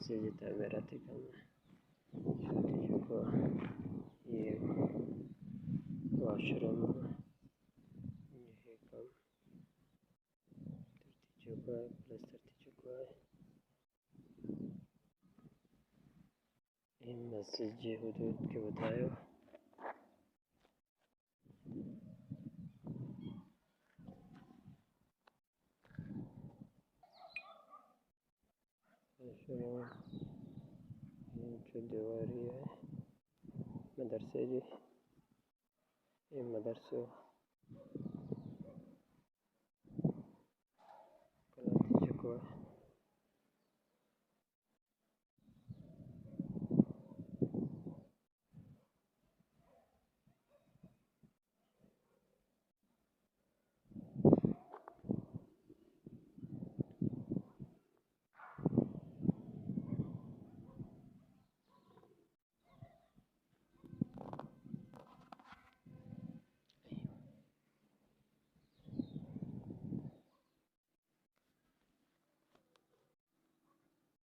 मस्जिद तामीराती काम छोटी चुका ये वॉशरूम ये काम तरती चुका है प्लस तरती चुका है इन मस्जिद जी हदूद के बतायो जो दीवारी है मदरसे जी ये मदरसो कलाती चुका है।